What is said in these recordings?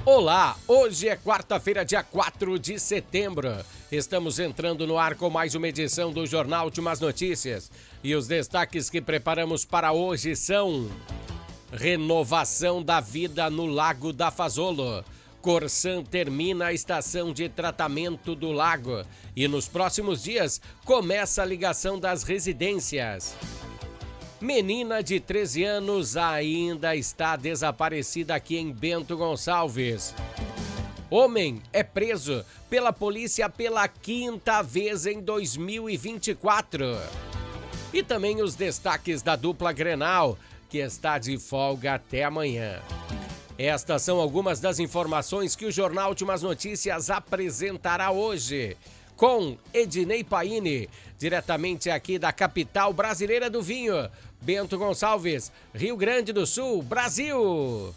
Olá, hoje é quarta-feira, dia 4 de setembro. Estamos entrando no ar com mais uma edição do Jornal Últimas Notícias. E os destaques que preparamos para hoje são: renovação da vida no Lago da Fazolo. Corsan termina a estação de tratamento do lago. E nos próximos dias começa a ligação das residências. Menina de 13 anos ainda está desaparecida aqui em Bento Gonçalves. Homem é preso pela polícia pela quinta vez em 2024. E também os destaques da dupla Grenal, que está de folga até amanhã. Estas são algumas das informações que o Jornal Últimas Notícias apresentará hoje. Com Ednei Paine, diretamente aqui da capital brasileira do vinho, Bento Gonçalves, Rio Grande do Sul, Brasil.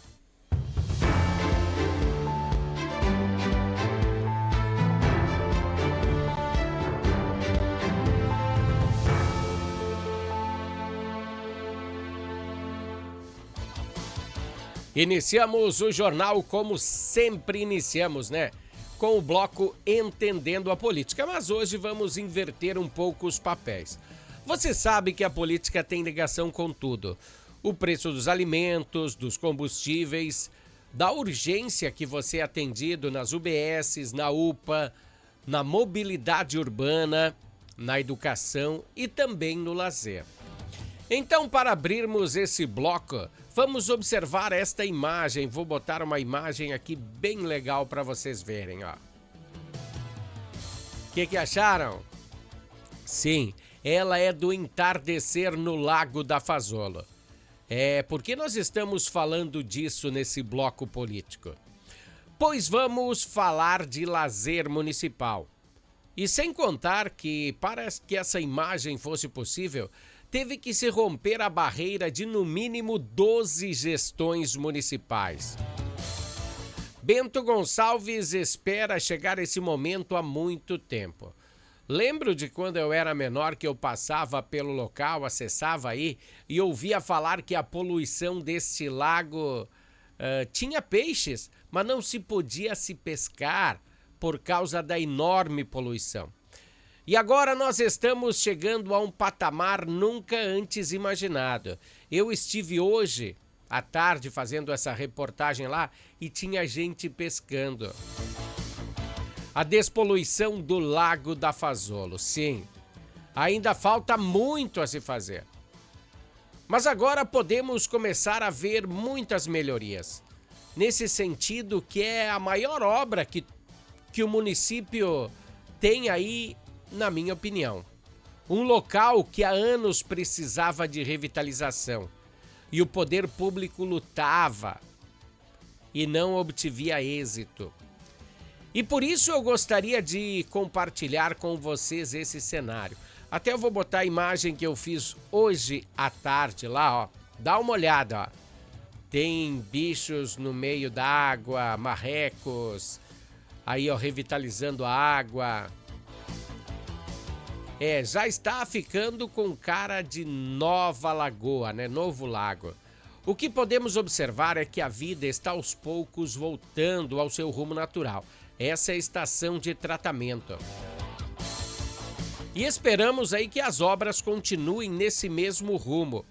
Iniciamos o jornal como sempre iniciamos, né? Com o bloco Entendendo a Política, mas hoje vamos inverter um pouco os papéis. Você sabe que a política tem ligação com tudo. O preço dos alimentos, dos combustíveis, da urgência que você é atendido nas UBSs, na UPA, na mobilidade urbana, na educação e também no lazer. Então, para abrirmos esse bloco, vamos observar esta imagem. Vou botar uma imagem aqui bem legal para vocês verem, ó. O que acharam? Sim, ela é do entardecer no Lago da Fazolo. Por que nós estamos falando disso nesse bloco político? Pois vamos falar de lazer municipal. E sem contar que, para que essa imagem fosse possível, teve que se romper a barreira de no mínimo 12 gestões municipais. Bento Gonçalves espera chegar esse momento há muito tempo. Lembro de quando eu era menor que eu passava pelo local, acessava aí e ouvia falar que a poluição desse lago tinha peixes, mas não se podia se pescar por causa da enorme poluição. E agora nós estamos chegando a um patamar nunca antes imaginado. Eu estive hoje à tarde fazendo essa reportagem lá e tinha gente pescando. A despoluição do Lago da Fazolo, sim, ainda falta muito a se fazer. Mas agora podemos começar a ver muitas melhorias. Nesse sentido, que é a maior obra que o município tem aí, na minha opinião. Um local que há anos precisava de revitalização e o poder público lutava e não obtivia êxito. E por isso eu gostaria de compartilhar com vocês esse cenário. Até eu vou botar a imagem que eu fiz hoje à tarde lá, ó. Dá uma olhada, ó. Tem bichos no meio da água, marrecos, aí ó, revitalizando a água. Já está ficando com cara de nova lagoa, né? Novo lago. O que podemos observar é que a vida está aos poucos voltando ao seu rumo natural. Essa é a estação de tratamento. E esperamos aí que as obras continuem nesse mesmo rumo.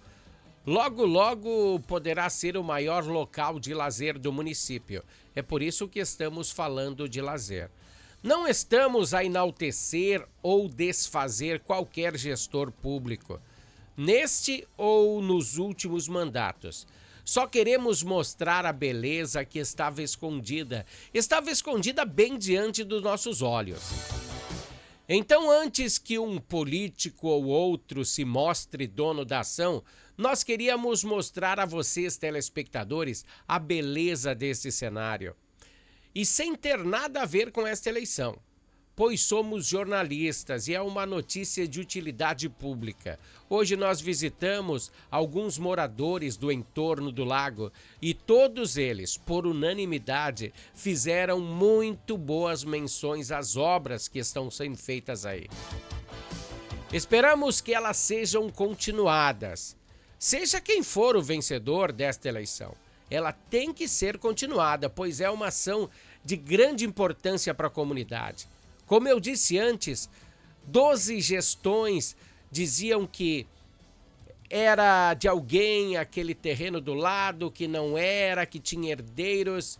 Logo, logo poderá ser o maior local de lazer do município. É por isso que estamos falando de lazer. Não estamos a enaltecer ou desfazer qualquer gestor público, neste ou nos últimos mandatos. Só queremos mostrar a beleza que estava escondida bem diante dos nossos olhos. Então, antes que um político ou outro se mostre dono da ação, nós queríamos mostrar a vocês, telespectadores, a beleza desse cenário. E sem ter nada a ver com esta eleição, pois somos jornalistas e é uma notícia de utilidade pública. Hoje nós visitamos alguns moradores do entorno do lago e todos eles, por unanimidade, fizeram muito boas menções às obras que estão sendo feitas aí. Esperamos que elas sejam continuadas, seja quem for o vencedor desta eleição. ela tem que ser continuada, pois é uma ação de grande importância para a comunidade. Como eu disse antes, 12 gestões diziam que era de alguém aquele terreno do lado, que não era, que tinha herdeiros.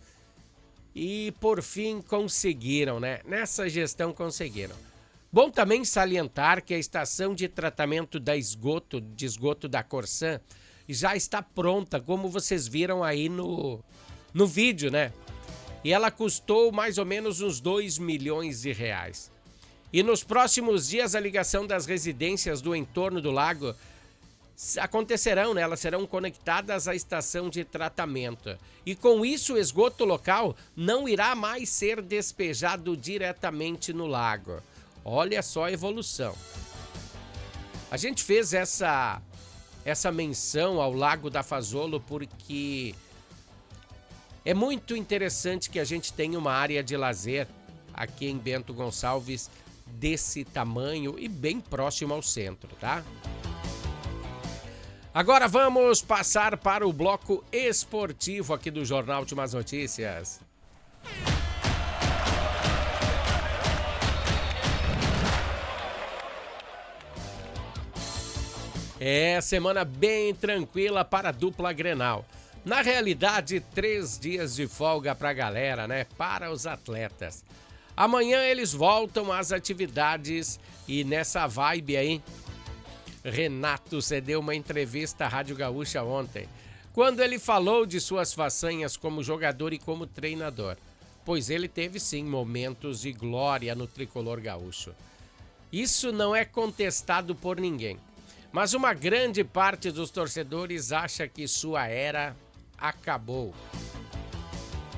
E por fim conseguiram, né? Nessa gestão conseguiram. Bom também salientar que a estação de tratamento de esgoto da Corsan já está pronta, como vocês viram aí no vídeo, né? E ela custou mais ou menos uns 2 milhões de reais. E nos próximos dias a ligação das residências do entorno do lago acontecerão, né? Elas serão conectadas à estação de tratamento. E com isso o esgoto local não irá mais ser despejado diretamente no lago. Olha só a evolução. A gente fez essa menção ao Lago da Fazolo porque é muito interessante que a gente tenha uma área de lazer aqui em Bento Gonçalves desse tamanho e bem próximo ao centro, tá? Agora vamos passar para o bloco esportivo aqui do Jornal Últimas Notícias. É semana bem tranquila para a dupla Grenal. Na realidade, 3 dias de folga para a galera, né? Para os atletas. Amanhã eles voltam às atividades e nessa vibe aí, Renato cedeu uma entrevista à Rádio Gaúcha ontem, quando ele falou de suas façanhas como jogador e como treinador, pois ele teve sim momentos de glória no tricolor gaúcho. Isso não é contestado por ninguém, mas uma grande parte dos torcedores acha que sua era acabou.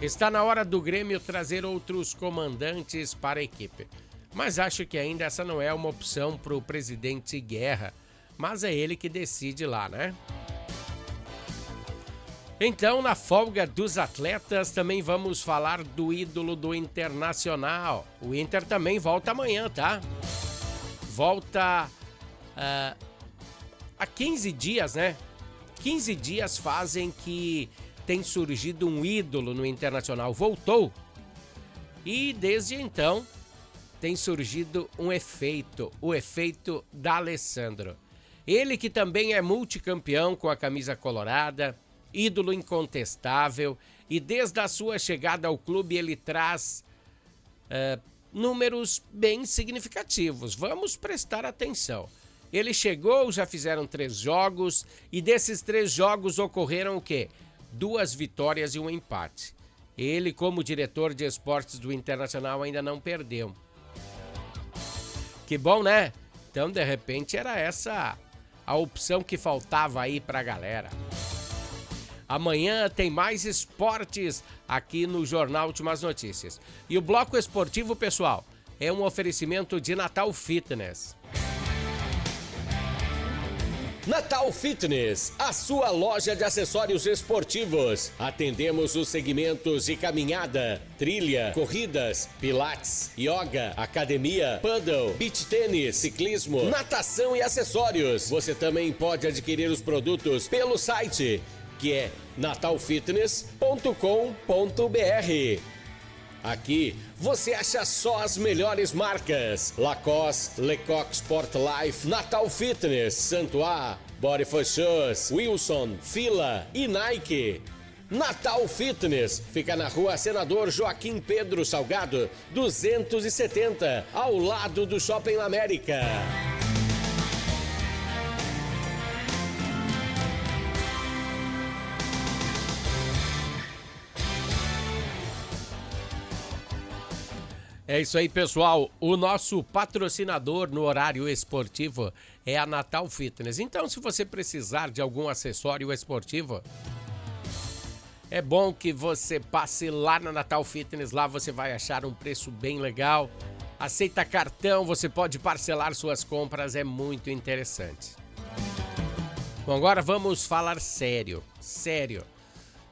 Está na hora do Grêmio trazer outros comandantes para a equipe, mas acho que ainda essa não é uma opção para o presidente Guerra, mas é ele que decide lá, né? Então, na folga dos atletas, também vamos falar do ídolo do Internacional. O Inter também volta amanhã, tá? Volta há 15 dias, né? 15 dias fazem que tem surgido um ídolo no Internacional. Voltou. E desde então tem surgido um efeito, o efeito D'Alessandro. Ele que também é multicampeão com a camisa colorada, ídolo incontestável, e desde a sua chegada ao clube ele traz números bem significativos. Vamos prestar atenção. Ele chegou, já fizeram 3 jogos, e desses 3 jogos ocorreram o quê? 2 vitórias e um empate. Ele, como diretor de esportes do Internacional, ainda não perdeu. Que bom, né? Então, de repente, era essa a opção que faltava aí pra galera. Amanhã tem mais esportes aqui no Jornal Últimas Notícias. E o bloco esportivo, pessoal, é um oferecimento de Natal Fitness. Natal Fitness, a sua loja de acessórios esportivos. Atendemos os segmentos de caminhada, trilha, corridas, pilates, yoga, academia, paddle, beach tênis, ciclismo, natação e acessórios. Você também pode adquirir os produtos pelo site, que é natalfitness.com.br. Aqui você acha só as melhores marcas: Lacoste, Lecoq Sport Life, Natal Fitness, Santois, Body for Shoes, Wilson, Fila e Nike. Natal Fitness fica na rua Senador Joaquim Pedro Salgado, 270, ao lado do Shopping América. É isso aí, pessoal. O nosso patrocinador no horário esportivo é a Natal Fitness. Então, se você precisar de algum acessório esportivo, é bom que você passe lá na Natal Fitness. Lá você vai achar um preço bem legal. Aceita cartão, você pode parcelar suas compras, é muito interessante. Bom, agora vamos falar sério. Sério.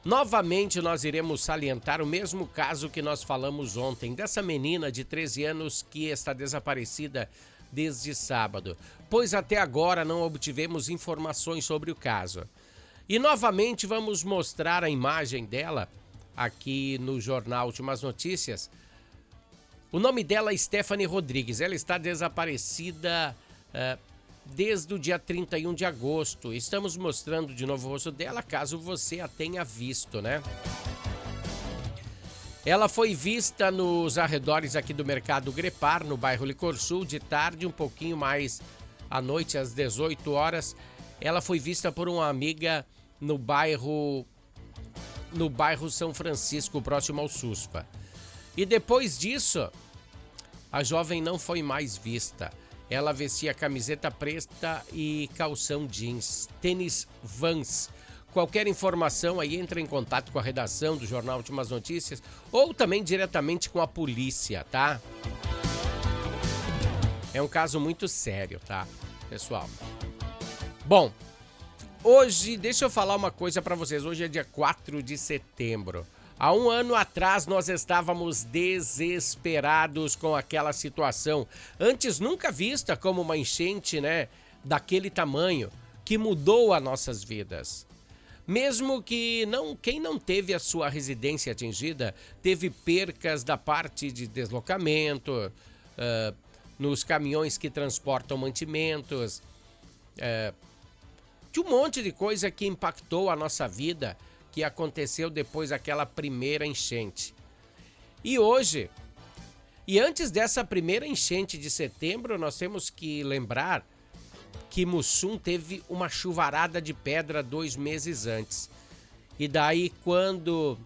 Novamente nós iremos salientar o mesmo caso que nós falamos ontem, dessa menina de 13 anos que está desaparecida desde sábado, pois até agora não obtivemos informações sobre o caso. E novamente vamos mostrar a imagem dela aqui no Jornal Últimas Notícias. O nome dela é Stephanie Rodrigues. Ela está desaparecida desde o dia 31 de agosto. Estamos mostrando de novo o rosto dela, caso você a tenha visto, né? Ela foi vista nos arredores aqui do Mercado Grepar, no bairro Licor Sul, de tarde, um pouquinho mais à noite, às 18 horas. Ela foi vista por uma amiga no bairro São Francisco, próximo ao SUSPA. E depois disso, a jovem não foi mais vista. Ela vestia camiseta preta e calção jeans, tênis Vans. Qualquer informação aí, entra em contato com a redação do Jornal Últimas Notícias ou também diretamente com a polícia, tá? É um caso muito sério, tá, pessoal? Bom, hoje, deixa eu falar uma coisa pra vocês. Hoje é dia 4 de setembro. Há um ano atrás nós estávamos desesperados com aquela situação. Antes nunca vista como uma enchente, né, daquele tamanho, que mudou as nossas vidas. Mesmo que quem não teve a sua residência atingida, teve percas da parte de deslocamento, nos caminhões que transportam mantimentos, de um monte de coisa que impactou a nossa vida, que aconteceu depois daquela primeira enchente. E hoje, e antes dessa primeira enchente de setembro, nós temos que lembrar que Mussum teve uma chuvarada de pedra 2 meses antes. E daí, quando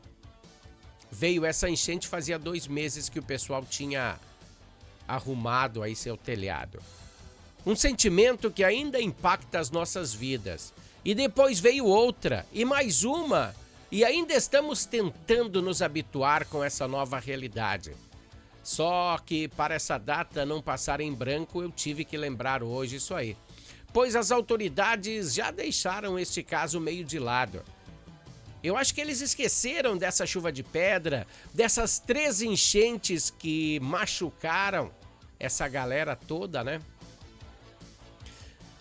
veio essa enchente, fazia 2 meses que o pessoal tinha arrumado aí seu telhado. Um sentimento que ainda impacta as nossas vidas. E depois veio outra, e mais uma, e ainda estamos tentando nos habituar com essa nova realidade. Só que para essa data não passar em branco, eu tive que lembrar hoje isso aí. Pois as autoridades já deixaram este caso meio de lado. Eu acho que eles esqueceram dessa chuva de pedra, dessas 3 enchentes que machucaram essa galera toda, né?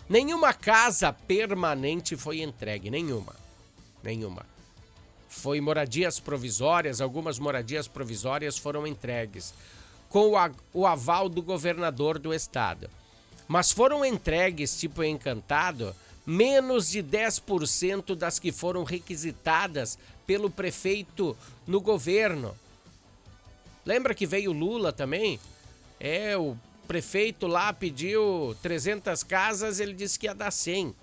Nenhuma casa permanente foi entregue, nenhuma. Foi moradias provisórias, algumas moradias provisórias foram entregues, com o aval do governador do estado. Mas foram entregues, tipo Encantado, menos de 10% das que foram requisitadas pelo prefeito no governo. Lembra que veio Lula também? O prefeito lá pediu 300 casas, ele disse que ia dar 100.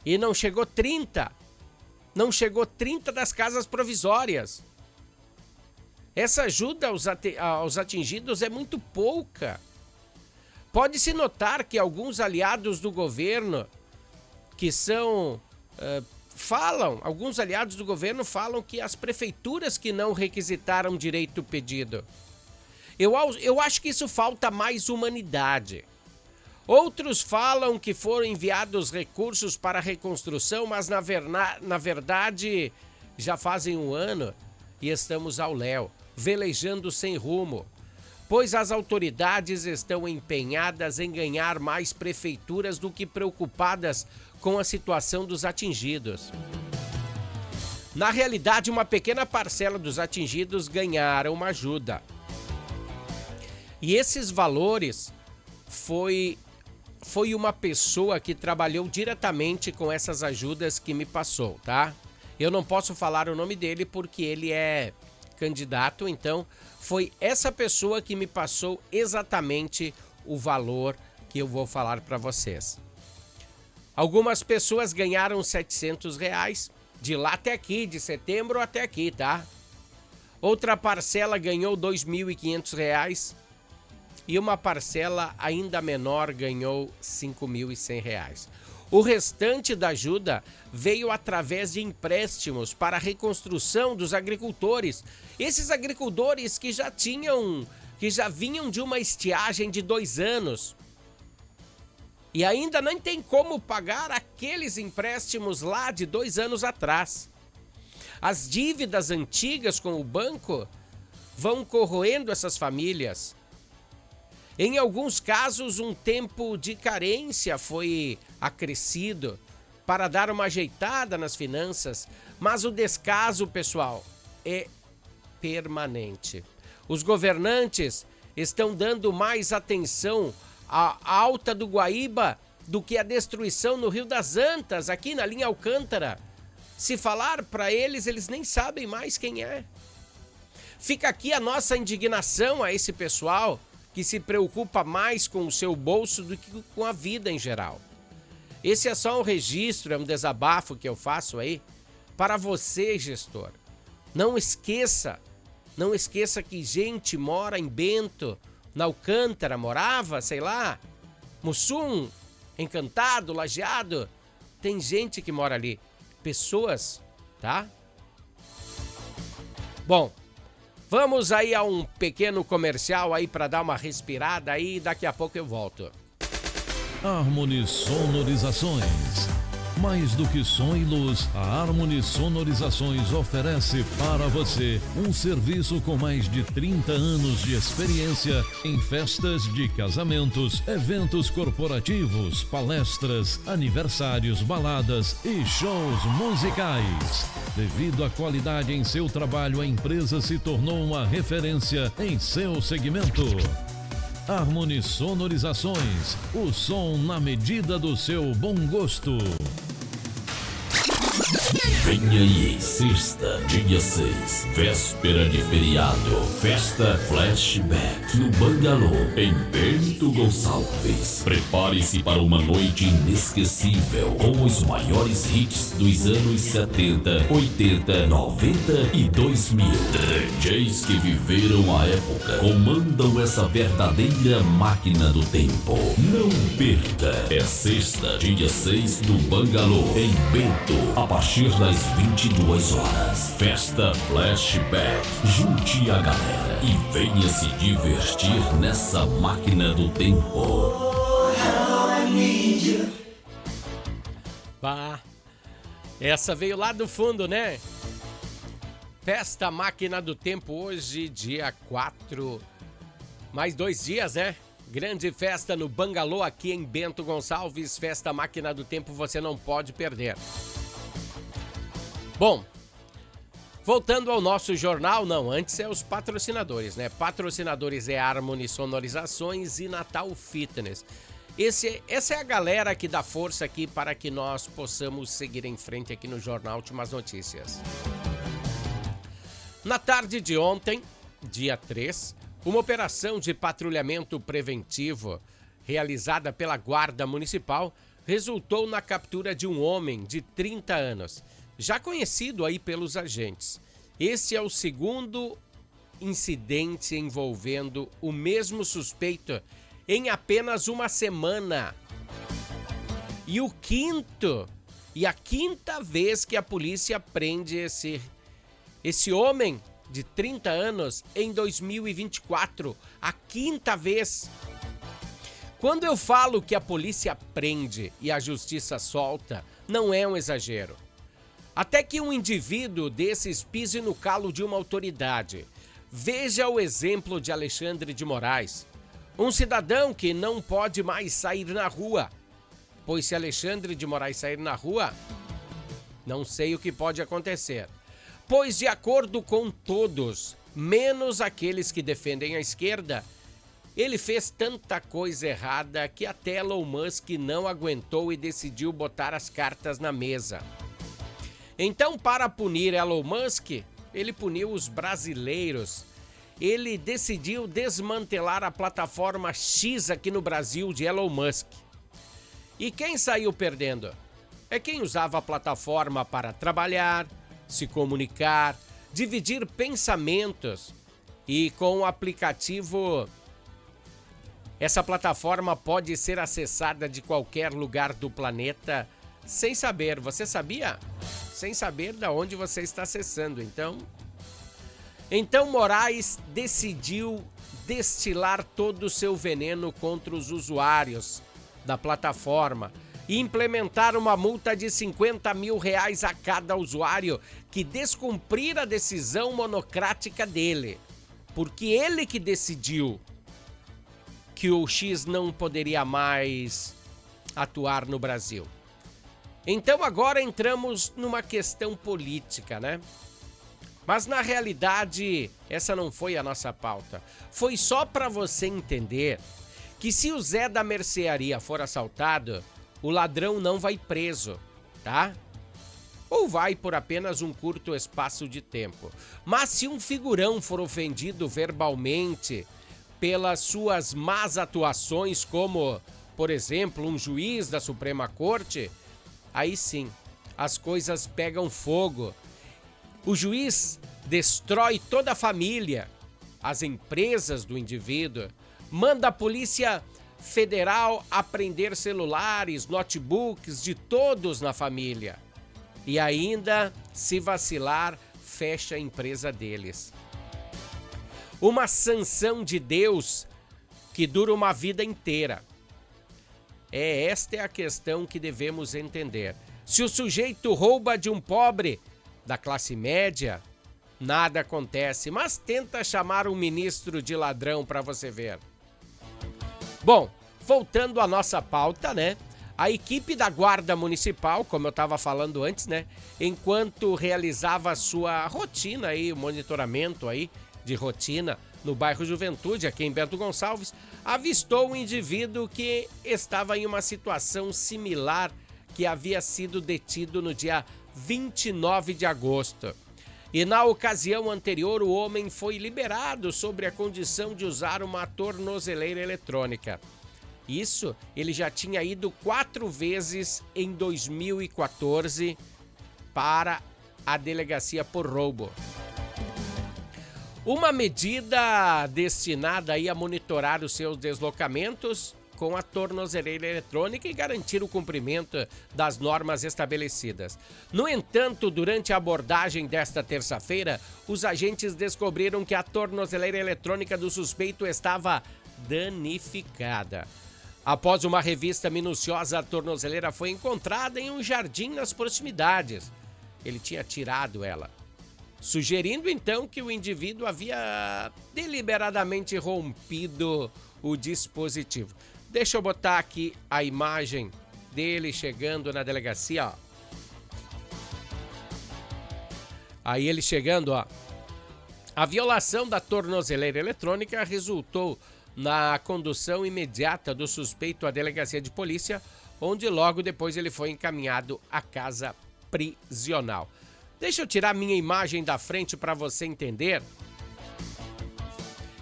E não chegou 30. Não chegou 30 das casas provisórias. Essa ajuda aos atingidos é muito pouca. Pode-se notar que alguns aliados do governo alguns aliados do governo falam que as prefeituras que não requisitaram direito pedido. Eu acho que isso falta mais humanidade. Outros falam que foram enviados recursos para a reconstrução, mas na verdade já fazem 1 ano e estamos ao léu, velejando sem rumo. Pois as autoridades estão empenhadas em ganhar mais prefeituras do que preocupadas com a situação dos atingidos. Na realidade, uma pequena parcela dos atingidos ganharam uma ajuda. E esses valores foi uma pessoa que trabalhou diretamente com essas ajudas que me passou, tá? Eu não posso falar o nome dele porque ele é candidato, então foi essa pessoa que me passou exatamente o valor que eu vou falar para vocês. Algumas pessoas ganharam R$700 de lá até aqui, de setembro até aqui, tá? Outra parcela ganhou R$2.500 e uma parcela ainda menor ganhou R$5.100. O restante da ajuda veio através de empréstimos para a reconstrução dos agricultores. Esses agricultores que já vinham de uma estiagem de 2 anos. E ainda não tem como pagar aqueles empréstimos lá de 2 anos atrás. As dívidas antigas com o banco vão corroendo essas famílias. Em alguns casos, um tempo de carência foi acrescido para dar uma ajeitada nas finanças, mas o descaso, pessoal, é permanente. Os governantes estão dando mais atenção à Alta do Guaíba do que a destruição no Rio das Antas, aqui na linha Alcântara. Se falar para eles, eles nem sabem mais quem é. Fica aqui a nossa indignação a esse pessoal que se preocupa mais com o seu bolso do que com a vida em geral. Esse é só um registro, é um desabafo que eu faço aí para você, gestor. Não esqueça que gente mora em Bento, na Alcântara, morava, sei lá, Mussum, Encantado, Lajeado. Tem gente que mora ali, pessoas, tá? Bom, vamos aí a um pequeno comercial aí para dar uma respirada aí, daqui a pouco eu volto. Harmony Sonorizações. Mais do que som e luz, a Harmony Sonorizações oferece para você um serviço com mais de 30 anos de experiência em festas de casamentos, eventos corporativos, palestras, aniversários, baladas e shows musicais. Devido à qualidade em seu trabalho, a empresa se tornou uma referência em seu segmento. Harmony Sonorizações, o som na medida do seu bom gosto. Venha aí, sexta, dia 6, véspera de feriado, festa Flashback no Bangalô, em Bento Gonçalves. Prepare-se para uma noite inesquecível com os maiores hits dos anos 70, 80, 90 e 2000. DJs que viveram a época comandam essa verdadeira máquina do tempo. Não perca, é sexta, dia 6 no Bangalô, em Bento, a partir das 22 horas. Festa Flashback. Junte a galera e venha se divertir nessa máquina do tempo. Pá, essa veio lá do fundo, né? Festa Máquina do Tempo hoje, dia 4. Mais 2 dias, né? Grande festa no Bangalô aqui em Bento Gonçalves. Festa Máquina do Tempo, você não pode perder. Bom, voltando ao nosso jornal, não, antes é os patrocinadores, né? Patrocinadores é Harmony Sonorizações e Natal Fitness. Essa é a galera que dá força aqui para que nós possamos seguir em frente aqui no Jornal Últimas Notícias. Na tarde de ontem, dia 3, uma operação de patrulhamento preventivo realizada pela Guarda Municipal resultou na captura de um homem de 30 anos, já conhecido aí pelos agentes. Este é o segundo incidente envolvendo o mesmo suspeito em apenas uma semana. E a quinta vez que a polícia prende esse homem de 30 anos em 2024. A quinta vez. Quando eu falo que a polícia prende e a justiça solta, não é um exagero. Até que um indivíduo desses pise no calo de uma autoridade. Veja o exemplo de Alexandre de Moraes. Um cidadão que não pode mais sair na rua. Pois se Alexandre de Moraes sair na rua, não sei o que pode acontecer. Pois de acordo com todos, menos aqueles que defendem a esquerda, ele fez tanta coisa errada que até Elon Musk não aguentou e decidiu botar as cartas na mesa. Então, para punir Elon Musk, ele puniu os brasileiros. Ele decidiu desmantelar a plataforma X aqui no Brasil de Elon Musk. E quem saiu perdendo? É quem usava a plataforma para trabalhar, se comunicar, dividir pensamentos. E com o aplicativo, essa plataforma pode ser acessada de qualquer lugar do planeta sem saber. Você sabia? Sem saber de onde você está acessando. Então Moraes decidiu destilar todo o seu veneno contra os usuários da plataforma e implementar uma multa de R$50 mil a cada usuário que descumprir a decisão monocrática dele. Porque ele que decidiu que o X não poderia mais atuar no Brasil. Então agora entramos numa questão política, né? Mas na realidade, essa não foi a nossa pauta. Foi só para você entender que se o Zé da mercearia for assaltado, o ladrão não vai preso, tá? Ou vai por apenas um curto espaço de tempo. Mas se um figurão for ofendido verbalmente pelas suas más atuações, como, por exemplo, um juiz da Suprema Corte, aí sim, as coisas pegam fogo. O juiz destrói toda a família, as empresas do indivíduo, manda a Polícia Federal apreender celulares, notebooks de todos na família. E ainda, se vacilar, fecha a empresa deles. Uma sanção de Deus que dura uma vida inteira. Esta é a questão que devemos entender. Se o sujeito rouba de um pobre da classe média, nada acontece, mas tenta chamar um ministro de ladrão para você ver. Bom, voltando à nossa pauta, né? A equipe da Guarda Municipal, como eu estava falando antes, né? Enquanto realizava a sua rotina aí, o monitoramento aí de rotina no bairro Juventude, aqui em Bento Gonçalves, avistou um indivíduo que estava em uma situação similar que havia sido detido no dia 29 de agosto. E na ocasião anterior, o homem foi liberado sobre a condição de usar uma tornozeleira eletrônica. Isso, ele já tinha ido 4 vezes em 2014 para a delegacia por roubo. Uma medida destinada aí a monitorar os seus deslocamentos com a tornozeleira eletrônica e garantir o cumprimento das normas estabelecidas. No entanto, durante a abordagem desta terça-feira, os agentes descobriram que a tornozeleira eletrônica do suspeito estava danificada. Após uma revista minuciosa, a tornozeleira foi encontrada em um jardim nas proximidades. Ele tinha tirado ela, sugerindo então que o indivíduo havia deliberadamente rompido o dispositivo. Deixa eu botar aqui a imagem dele chegando na delegacia, ó. Aí ele chegando, ó. A violação da tornozeleira eletrônica resultou na condução imediata do suspeito à delegacia de polícia, onde logo depois ele foi encaminhado à casa prisional. Deixa eu tirar minha imagem da frente para você entender.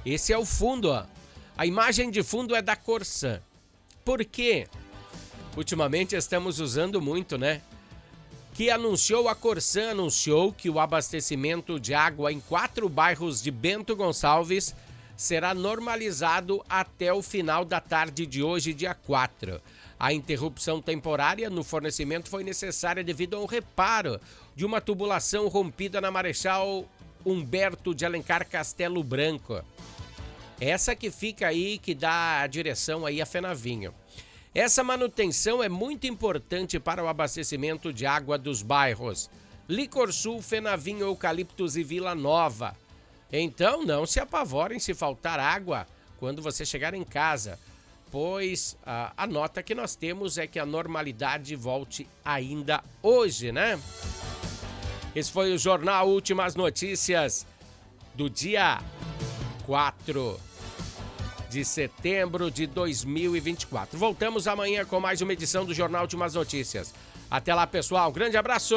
Esse é o fundo, ó. A imagem de fundo é da Corsan. Por quê? Ultimamente estamos usando muito, né? A Corsan anunciou que o abastecimento de água em 4 bairros de Bento Gonçalves será normalizado até o final da tarde de hoje, dia 4. A interrupção temporária no fornecimento foi necessária devido a um reparo de uma tubulação rompida na Marechal Humberto de Alencar Castelo Branco. Essa que fica aí, que dá a direção aí a Fenavinho. Essa manutenção é muito importante para o abastecimento de água dos bairros Licor Sul, Fenavinho, Eucaliptos e Vila Nova. Então não se apavorem se faltar água quando você chegar em casa, pois a nota que nós temos é que a normalidade volte ainda hoje, né? Esse foi o Jornal Últimas Notícias do dia 4 de setembro de 2024. Voltamos amanhã com mais uma edição do Jornal Últimas Notícias. Até lá, pessoal. Um grande abraço!